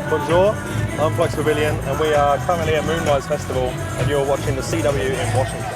Bonjour, I'm Flux Pavilion, and we are currently at Moonrise Festival, and you're watching the CW in Washington.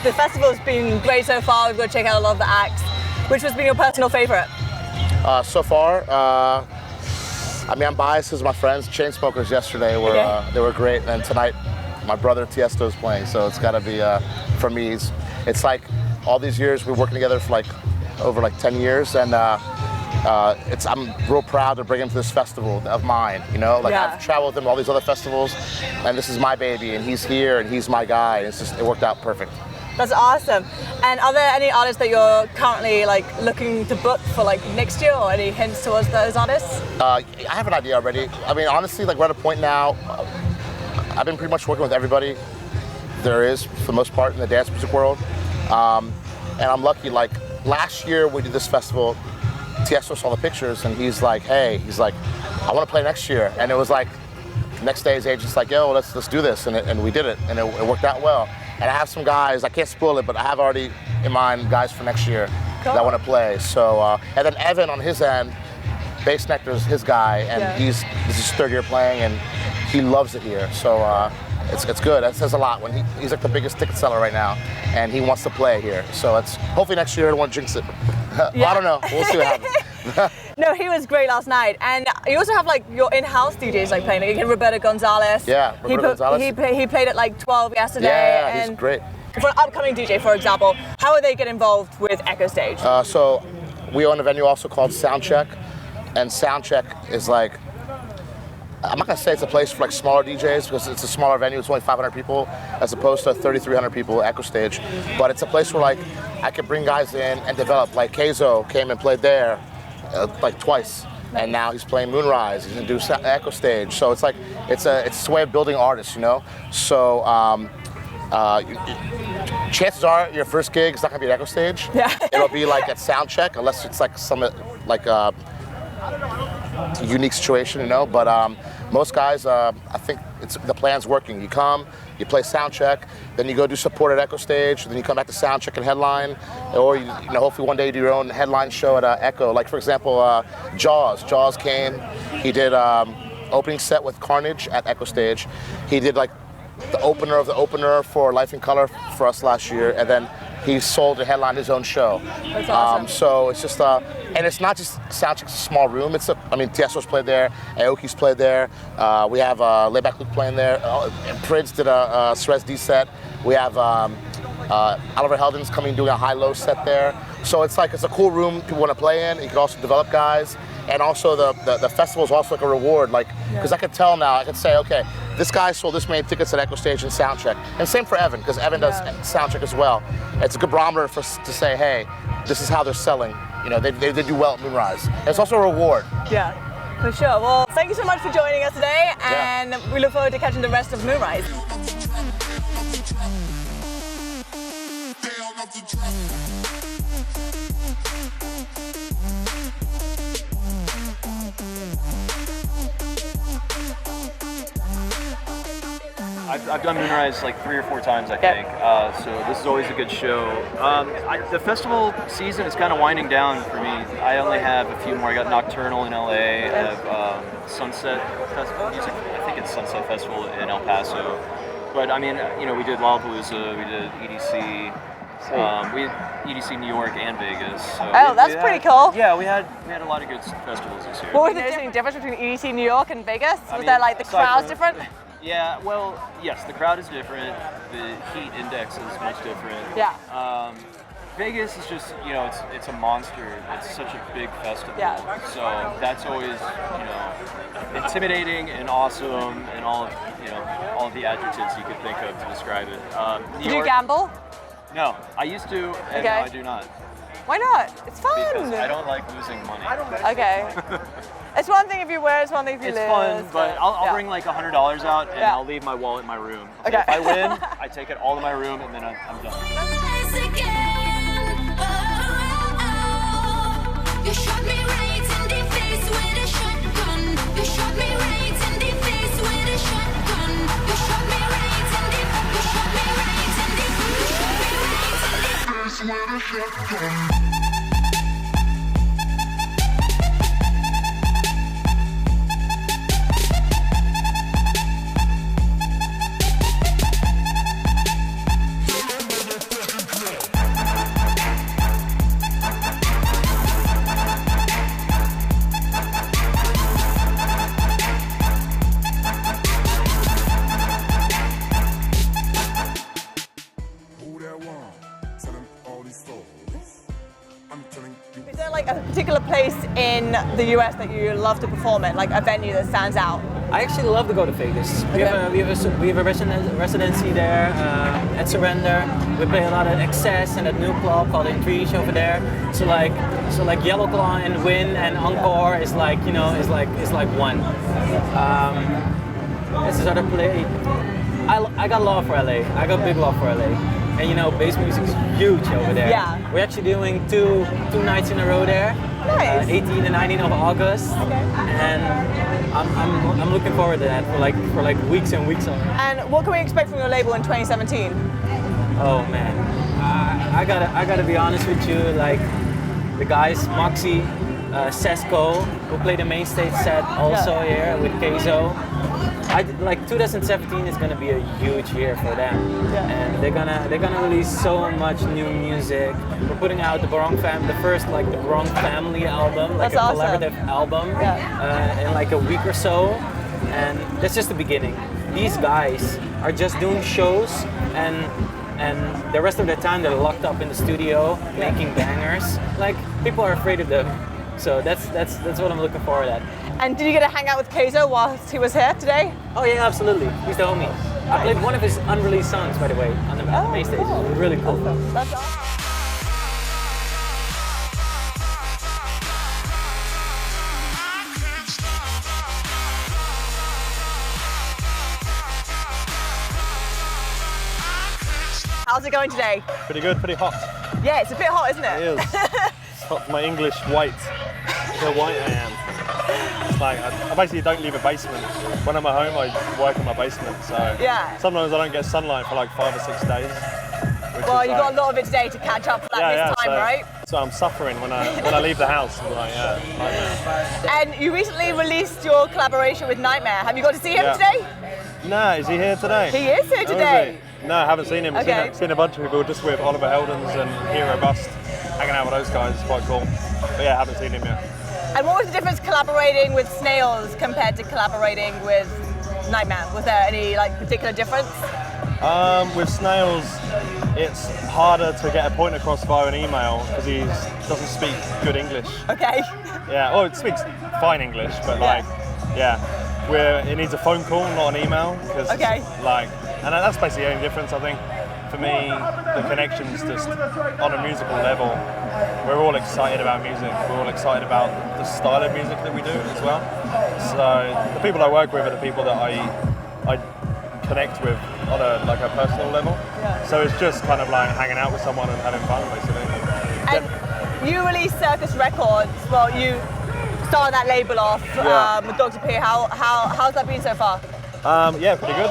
The festival's been great so far. We've got to check out a lot of the acts. Which has been your personal favorite? So far, I mean, I'm biased because my friends, Chainsmokers, yesterday were they were great, and tonight my brother Tiesto is playing, so it's got to be for me. It's like all these years we're working together for like over 10 years, and I'm real proud to bring him to this festival of mine. You know, like I've traveled with him to all these other festivals, and this is my baby, and he's here, and he's my guy. And it worked out perfect. That's awesome. And are there any artists that you're currently looking to book for next year, or any hints towards those artists? I have an idea already. I mean, honestly, we're at a point now. I've been pretty much working with everybody there is, for the most part, in the dance music world. And I'm lucky. Last year we did this festival. Tiesto saw the pictures, and he's like, "Hey," he's like, "I want to play next year." And it was like, next day his agent's like, "Yo, let's do this," and we did it, and it worked out well. And I have some guys, I can't spoil it, but I have already in mind guys for next year that I want to play. So, and then Evan on his end, Bass Nectar's his guy, and this is his third year playing, and he loves it here. So it's good. That says a lot when he's like the biggest ticket seller right now, and he wants to play here. So it's hopefully next year I don't want to jinx it. I don't know. We'll see what happens. No, he was great last night, and you also have your in-house DJs playing. You get Roberto Gonzalez. Yeah, Roberto Gonzalez. He played at 12 yesterday. Yeah, he's great. For an upcoming DJ, for example, how would they get involved with Echo Stage? So we own a venue also called Soundcheck, and Soundcheck is I'm not gonna say it's a place for smaller DJs because it's a smaller venue. It's only 500 people as opposed to 3,300 people at Echo Stage. But it's a place where I can bring guys in and develop. Like Keizo came and played there twice, and now he's playing Moonrise. He's gonna do Echo Stage. So it's it's a way of building artists, you know. So chances are your first gig is not gonna be at Echo Stage. Yeah. It'll be at Soundcheck, unless it's some unique situation, you know. But most guys, I think the plan's working. You come, you play Soundcheck, then you go do support at Echo Stage, then you come back to Soundcheck and headline, or hopefully one day you do your own headline show at Echo. Like for example, Jaws. Jaws came. He did opening set with Carnage at Echo Stage. He did the opener of the opener for Life in Color for us last year, and then he sold and headlined his own show. That's awesome. So it's just, and it's not just Soundcheck's a small room. Tiesto's played there, Aoki's played there. We have Layback Luke playing there. Prince did a Srez D set. We have Oliver Heldens coming doing a high-low set there. So it's a cool room people want to play in. You can also develop guys. And also the festival is also a reward, because I could tell now, I could say, okay, this guy sold this many tickets at Echo Stage and Soundcheck. And same for Evan, because Evan does Soundcheck as well. It's a good barometer for us to say, hey, this is how they're selling. They do well at Moonrise. And it's also a reward. Yeah, for sure. Well, thank you so much for joining us today, and we look forward to catching the rest of Moonrise. I've done Moonrise 3 or 4 times, I think. So this is always a good show. The festival season is kind of winding down for me. I only have a few more. I got Nocturnal in LA. I have Sunset Festival music. I think it's Sunset Festival in El Paso. But I mean, we did Lollapalooza, we did EDC. We had EDC New York and Vegas. So that's pretty cool. Yeah, we had a lot of good festivals this year. What was the difference between EDC New York and Vegas? Was there the crowds different? Yeah, well, yes, the crowd is different. The heat index is much different. Yeah. Vegas is just, it's a monster. It's such a big festival. Yeah. So that's always, intimidating and awesome and all of the adjectives you could think of to describe it. Do you gamble? No, I used to, and now I do not. Why not? It's fun. Because I don't like losing money. Okay. It's one thing if you win, it's one thing if you It's lose. fun, but I'll bring like $100 out and Yeah. I'll leave my wallet in my room. Okay. If I win, I take it all to my room and then I'm done. You shot me right in the face with a shotgun. You shot me right in the face with a shotgun. You shot me right in the you shot me right in the you shot me right in the face with a shotgun. Is there like a particular place in the US that you love to perform at, like a venue that stands out? I actually love to go to Vegas. We have a residency there at Surrender. We play a lot of Excess and that new club called Intrigue over there. So like Yellow Claw and Win and Encore is like is like one. This is other play. I got love for LA. I got big love for LA. And bass music is huge over there. Yeah. We're actually doing two nights in a row there. Nice. 18 and 19 of August. Okay. And I'm looking forward to that for like weeks and weeks on. And what can we expect from your label in 2017? Oh man, I gotta be honest with you. Like the guys, Moxie, Sesko, who play the main stage set also here with Keizo. 2017 is gonna be a huge year for them, and they're gonna release so much new music. We're putting out the first the Barong Family album, like That's a awesome. collaborative album, in like a week or so, and that's just the beginning. These guys are just doing shows, and the rest of the time they're locked up in the studio making bangers. Like people are afraid of them, so that's what I'm looking forward at. And did you get to hang out with Keizo whilst he was here today? Oh yeah, absolutely. He's the homie. I played one of his unreleased songs, by the way, on the main stage. Cool. It was really cool. That's awesome. How's it going today? Pretty good, pretty hot. Yeah, it's a bit hot, isn't it? It is. It's hot for my English white. How white I am. It's like I basically don't leave a basement. When I'm at home, I work in my basement. So sometimes I don't get sunlight for like 5 or 6 days. Well, you got a lot of it today to catch up for this time, right? So I'm suffering when I leave the house. I'm like, nightmare. And you recently released your collaboration with Nightmare. Have you got to see him today? Nah, is he here today? He is here today. No, I haven't seen him. I've seen a bunch of people just with Oliver Heldens and Hero Bust, hanging out with those guys. It's quite cool. But yeah, I haven't seen him yet. And what was the difference collaborating with Snails compared to collaborating with Nightmare? Was there any particular difference? With Snails, it's harder to get a point across via an email because he doesn't speak good English. Okay. Yeah, it speaks fine English, but it needs a phone call, not an email. And that's basically the only difference, I think. For me, the connection's just on a musical level. We're all excited about music. We're all excited about the style of music that we do as well. So the people I work with are the people that I connect with on a personal level. Yeah. So it's just kind of like hanging out with someone and having fun, basically. And you released Circus Records. Well, you started that label off with Dr. P. How's that been so far? Yeah, pretty good.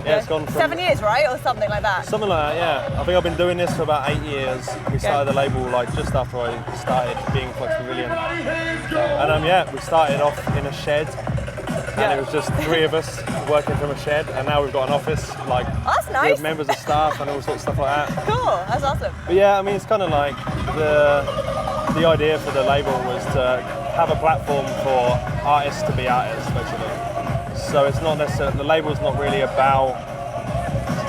Yeah, it's gone from 7 years, right, or something like that. Something like that, yeah. I think I've been doing this for about 8 years. We started the label just after I started being Flux Pavilion, and we started off in a shed, and it was just 3 of us working from a shed, and now we've got an office that's nice. with members of staff and all sorts of stuff like that. Cool, that's awesome. But yeah, I mean, it's kind of like the idea for the label was to have a platform for artists to be artists, basically. So it's not necessarily, the label's not really about,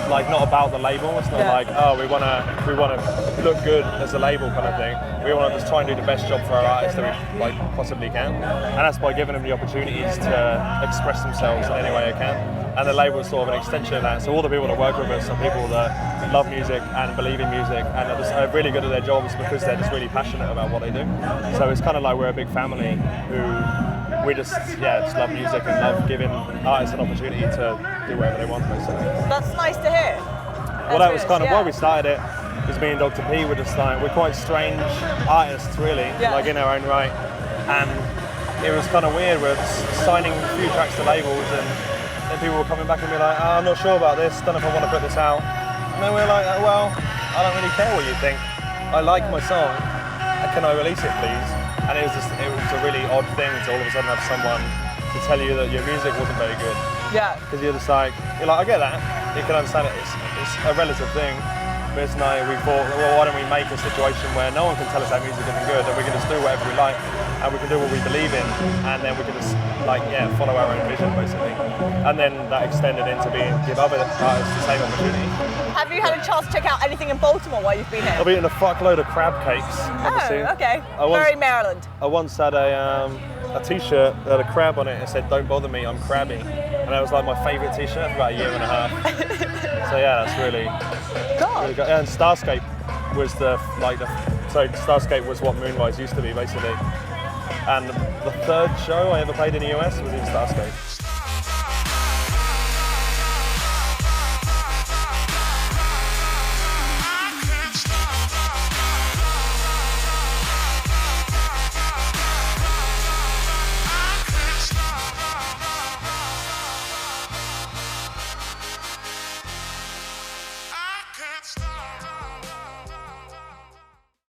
not about the label. It's not we want to look good as a label kind of thing. We want to just try and do the best job for our artists that we possibly can. And that's by giving them the opportunities to express themselves in any way they can. And the label is sort of an extension of that. So all the people that work with us are people that love music and believe in music and are just really good at their jobs because they're just really passionate about what they do. So it's kind of like we're a big family who we just love music and love giving artists an opportunity to do whatever they want, basically. That's nice to hear. Well, that was kind of why we started it. Because me and Dr. P were just like, we're quite strange artists, really, like in our own right. And it was kind of weird. We're signing a few tracks to labels, and then people were coming back and be like, oh, I'm not sure about this. Don't know if I want to put this out. And then we're like, well, I don't really care what you think. I like my song. Can I release it, please? And it was a really odd thing to all of a sudden have someone to tell you that your music wasn't very good. Yeah. Because you're like, I get that. You can understand it. It's a relative thing. But it's like we thought, well, why don't we make a situation where no one can tell us our music isn't good, and we can just do whatever we like, and we can do what we believe in, and then we can just follow our own vision, basically. And then that extended into give other artists the same opportunity. Have you had a chance to check out anything in Baltimore while you've been here? I've eaten a fuckload of crab cakes. Obviously. Oh, okay. Very Maryland. I once had a t-shirt that had a crab on it and said, "Don't bother me, I'm crabby," and that was like my favourite t-shirt for about a year and a half. So yeah, that's really good. And Starscape was Starscape was what Moonrise used to be, basically. And the third show I ever played in the US was in Starscape.